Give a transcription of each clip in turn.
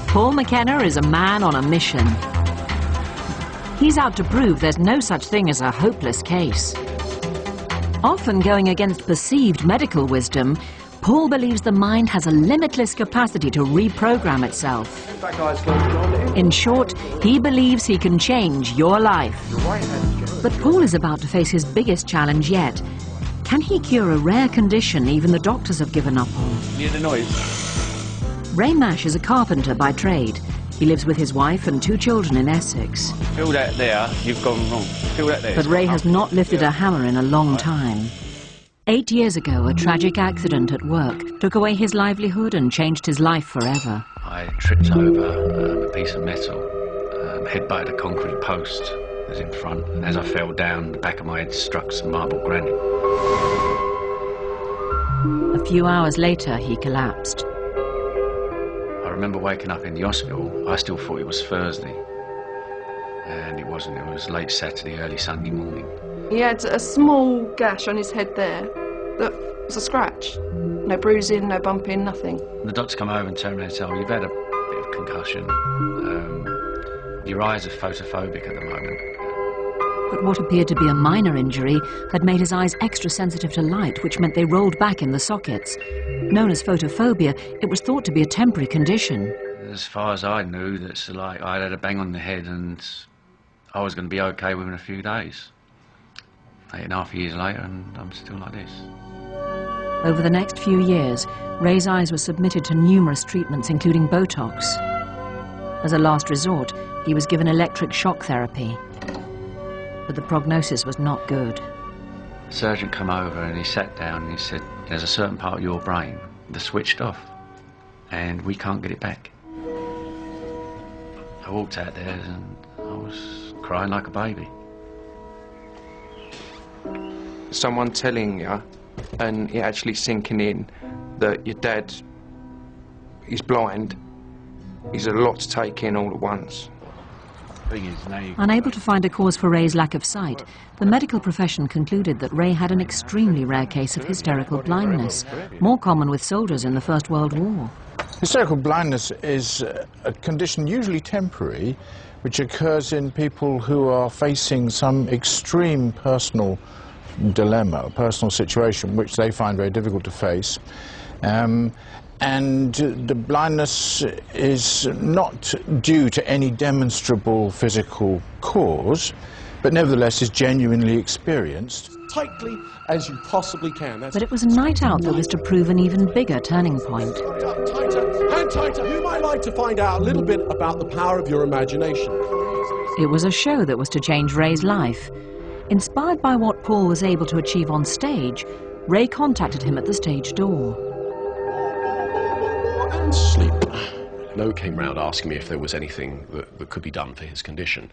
Paul McKenna is a man on a mission. He's out to prove there's no such thing as a hopeless case. Often going against perceived medical wisdom, Paul believes the mind has a limitless capacity to reprogram itself. In short, he believes he can change your life. But Paul is about to face his biggest challenge yet. Can he cure a rare condition even the doctors have given up on? Hear the noise? Ray Mash is a carpenter by trade. He lives with his wife and 2 children in Essex. Feel that there, you've gone wrong. Feel that there. But Ray has not lifted a hammer in a long time. 8 years ago, a tragic accident at work took away his livelihood and changed his life forever. I tripped over a piece of metal, head-butted a concrete post that was in front, and as I fell down, the back of my head struck some marble granite. A few hours later, he collapsed. I remember waking up in the hospital. I still thought it was Thursday, and it wasn't. It was late Saturday, early Sunday morning. He had a small gash on his head there that was a scratch. No bruising, no bumping, nothing. The doctor come over and turned around and said, "Oh, you've had a bit of concussion. Your eyes are photophobic at the moment." But what appeared to be a minor injury had made his eyes extra sensitive to light, which meant they rolled back in the sockets. Known as photophobia, it was thought to be a temporary condition. As far as I knew, that's like I had a bang on the head and I was going to be okay within a few days. 8.5 years later, and I'm still like this. Over the next few years, Ray's eyes were submitted to numerous treatments, including Botox. As a last resort, he was given electric shock therapy. But the prognosis was not good. The surgeon came over and he sat down and he said, "There's a certain part of your brain that's switched off, and we can't get it back." I walked out there and I was crying like a baby. Someone telling you, and it actually sinking in, that your dad is blind, is a lot to take in all at once. Unable to find a cause for Ray's lack of sight, the medical profession concluded that Ray had an extremely rare case of hysterical blindness, more common with soldiers in the First World War. Hysterical blindness is a condition usually temporary, which occurs in people who are facing some extreme personal dilemma, a personal situation which they find very difficult to face. And the blindness is not due to any demonstrable physical cause, but nevertheless is genuinely experienced. Tightly as you possibly can. But it was a night out that was to prove an even bigger turning point. Tighter and tighter. You might like to find out a little bit about the power of your imagination. It was a show that was to change Ray's life. Inspired by what Paul was able to achieve on stage, Ray contacted him at the stage door. And sleep. A note came round asking me if there was anything that could be done for his condition.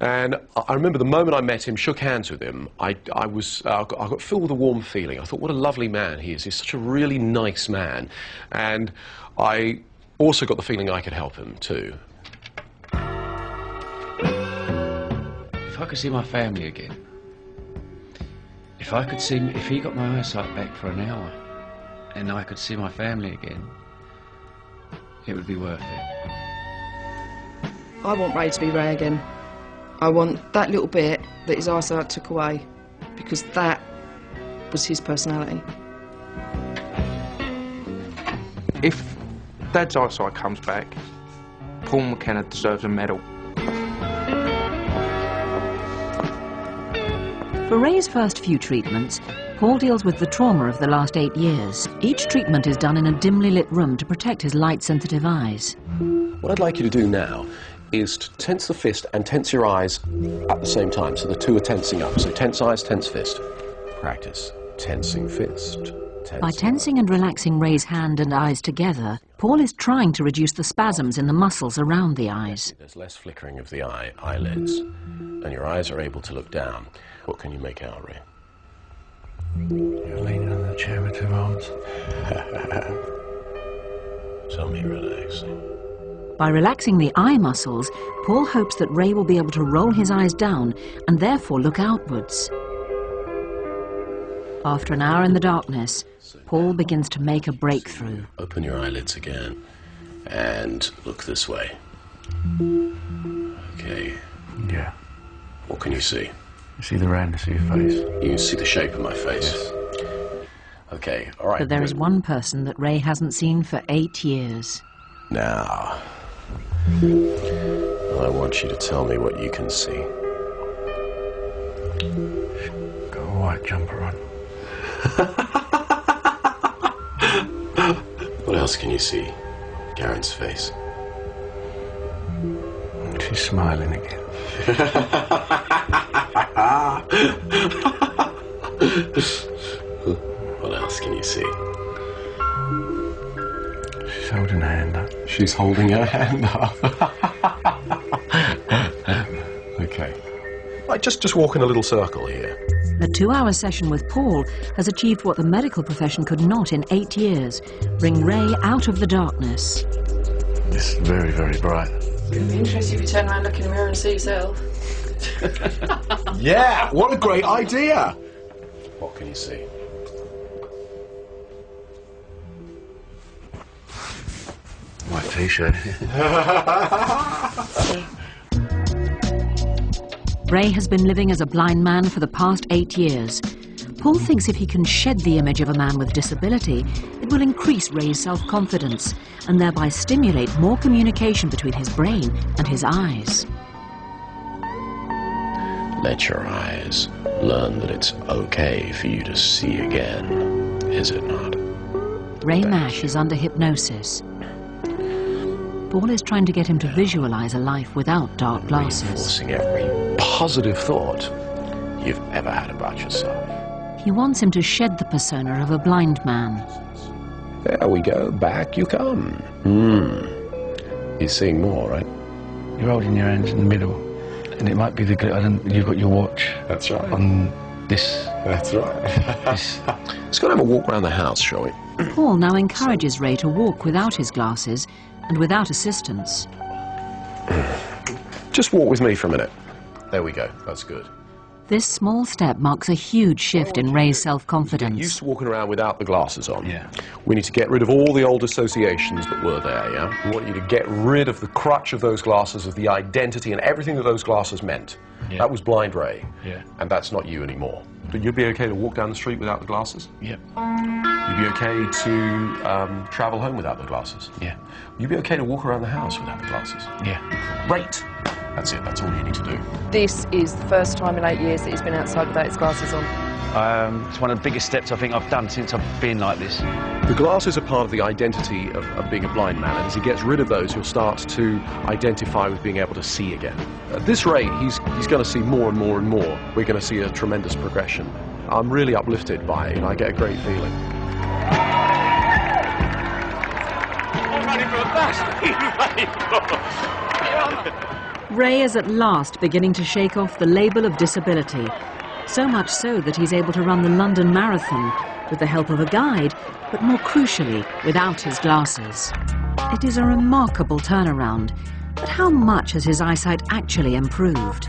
And I remember the moment I met him, shook hands with him, I got filled with a warm feeling. I thought, what a lovely man he is. He's such a really nice man. And I also got the feeling I could help him too. If I could see my family again, if he got my eyesight back for an hour and I could see my family again, it would be worth it. I want Ray to be Ray again. I want that little bit that his eyesight took away, because that was his personality. If Dad's eyesight comes back, Paul McKenna deserves a medal. For Ray's first few treatments, Paul deals with the trauma of the last 8 years. Each treatment is done in a dimly lit room to protect his light-sensitive eyes. What I'd like you to do now is to tense the fist and tense your eyes at the same time, so the two are tensing up. So tense eyes, tense fist. Practice tensing fist. By tensing and relaxing Ray's hand and eyes together, Paul is trying to reduce the spasms in the muscles around the eyes. There's less flickering of the eyelids, and your eyes are able to look down. What can you make out, Ray? You're leaning on the chair with 2 arms. Tell me relaxing. By relaxing the eye muscles, Paul hopes that Ray will be able to roll his eyes down and therefore look outwards. After an hour in the darkness, Paul begins to make a breakthrough. Open your eyelids again. And look this way. Okay. Yeah. What can you see? You see the roundness of your face? You can see the shape of my face. Yes. Okay, all right. But there is good. one person that Ray hasn't seen for 8 years. Now, I want you to tell me what you can see. Got a white jumper on. What else can you see? Garen's face. She's smiling again. What else can you see? She's holding her hand up. She's holding her hand up. Okay. Right, just walk in a little circle here. A 2-hour session with Paul has achieved what the medical profession could not in 8 years, bring Ray out of the darkness. It's very, very bright. It'd be interesting if you turn around, look in the mirror and see yourself. Yeah, what a great idea! What can you see? White t-shirt. Ray has been living as a blind man for the past 8 years. Paul thinks if he can shed the image of a man with disability, it will increase Ray's self-confidence and thereby stimulate more communication between his brain and his eyes. Let your eyes learn that it's okay for you to see again, is it not? Ray Mash is under hypnosis. Paul is trying to get him to visualize a life without dark glasses. Reinforcing every positive thought you've ever had about yourself. He wants him to shed the persona of a blind man. There we go, back you come. You're seeing more, right? You're holding your hands in the middle, and it might be the... you've got your watch. That's right. On this. That's right. This. Let's go and have a walk around the house, shall we? Paul now encourages Ray to walk without his glasses and without assistance. Just walk with me for a minute. There we go, that's good. This small step marks a huge shift in Ray's Get self-confidence. used to walking around without the glasses on. Yeah. We need to get rid of all the old associations that were there, yeah? We want you to get rid of the crutch of those glasses, of the identity and everything that those glasses meant. Yeah. That was blind Ray. Yeah. And that's not you anymore. But you'd be okay to walk down the street without the glasses? Yep. You'd be okay to travel home without the glasses? Yeah. You'd be okay to walk around the house without the glasses? Yeah. Great. That's it, that's all you need to do. This is the first time in 8 years that he's been outside without his glasses on. It's one of the biggest steps I think I've done since I've been like this. The glasses are part of the identity of being a blind man, and as he gets rid of those, he'll start to identify with being able to see again. At this rate, he's going to see more and more and more. We're going to see a tremendous progression. I'm really uplifted by it, and I get a great feeling. I'm ready for a bus. Ray is at last beginning to shake off the label of disability, so much so that he's able to run the London Marathon with the help of a guide, but more crucially, without his glasses. It is a remarkable turnaround, but how much has his eyesight actually improved?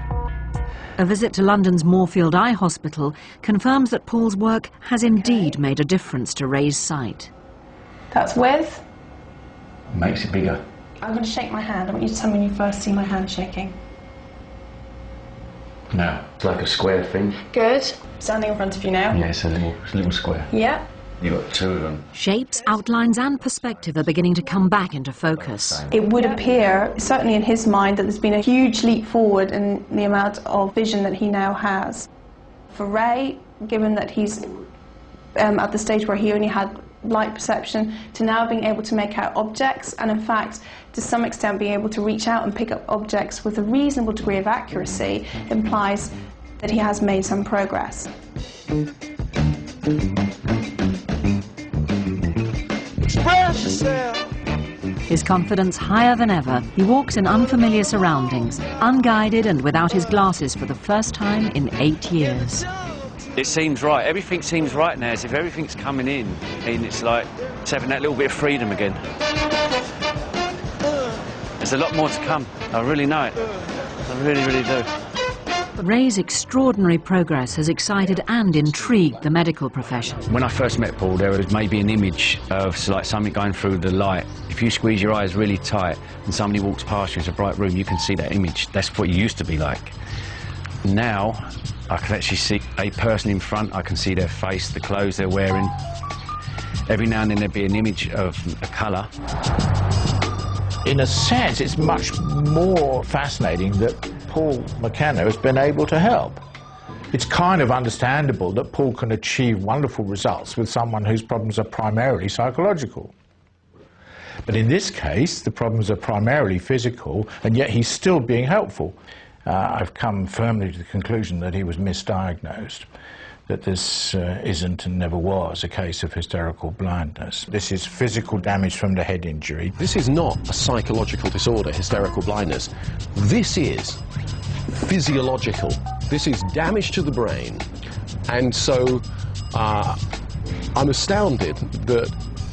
A visit to London's Moorfield Eye Hospital confirms that Paul's work has indeed made a difference to Ray's sight. That's with. Makes it bigger. I'm going to shake my hand. I want you to tell me when you first see my hand shaking. No. It's like a square thing. Good. Standing in front of you now. Yeah, it's a little square. Yeah. You've got two of them. Shapes, outlines and perspective are beginning to come back into focus. It would appear, certainly in his mind, that there's been a huge leap forward in the amount of vision that he now has. For Ray, given that he's at the stage where he only had light perception, to now being able to make out objects, and in fact, to some extent being able to reach out and pick up objects with a reasonable degree of accuracy, implies that he has made some progress. Express yourself. His confidence higher than ever, he walks in unfamiliar surroundings, unguided and without his glasses for the first time in 8 years. It seems right. Everything seems right now, as if everything's coming in, and it's like it's having that little bit of freedom again. There's a lot more to come. I really know it. I really, really do. Ray's extraordinary progress has excited and intrigued the medical profession. When I first met Paul, there was maybe an image of like something going through the light. If you squeeze your eyes really tight and somebody walks past you in a bright room, you can see that image. That's what you used to be like. Now, I can actually see a person in front, I can see their face, the clothes they're wearing. Every now and then there'd be an image of a colour. In a sense, it's much more fascinating that Paul McKenna has been able to help. It's kind of understandable that Paul can achieve wonderful results with someone whose problems are primarily psychological. But in this case, the problems are primarily physical, and yet he's still being helpful. I've come firmly to the conclusion that he was misdiagnosed, that this isn't and never was a case of hysterical blindness. This is physical damage from the head injury. This is not a psychological disorder, hysterical blindness. This is physiological. This is damage to the brain. And so I'm astounded that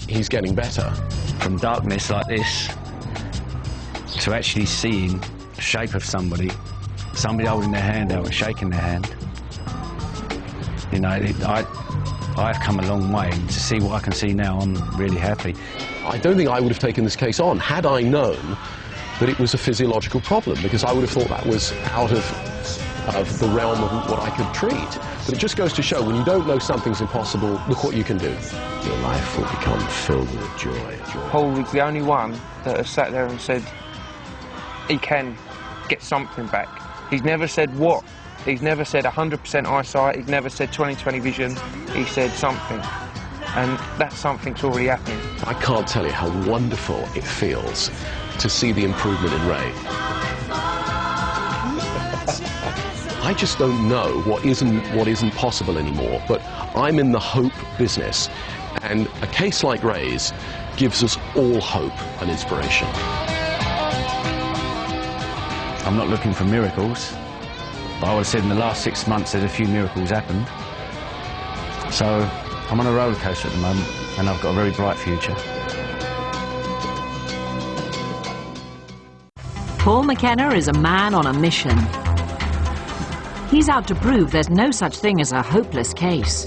he's getting better. From darkness like this to actually seeing the shape of somebody holding their hand out and shaking their hand. You know, I've come a long way, and to see what I can see now, I'm really happy. I don't think I would have taken this case on had I known that it was a physiological problem, because I would have thought that was out of the realm of what I could treat. But it just goes to show, when you don't know something's impossible, look what you can do. Your life will become filled with joy. Paul was the only one that has sat there and said he can get something back. He's never said what. He's never said 100% eyesight. He's never said 20/20 vision. He said something. And that something's already happening. I can't tell you how wonderful it feels to see the improvement in Ray. I just don't know what isn't possible anymore, but I'm in the hope business, and a case like Ray's gives us all hope and inspiration. I'm not looking for miracles, but I would have said in the last 6 months there's a few miracles happened. So I'm on a roller coaster at the moment, and I've got a very bright future. Paul McKenna is a man on a mission. He's out to prove there's no such thing as a hopeless case.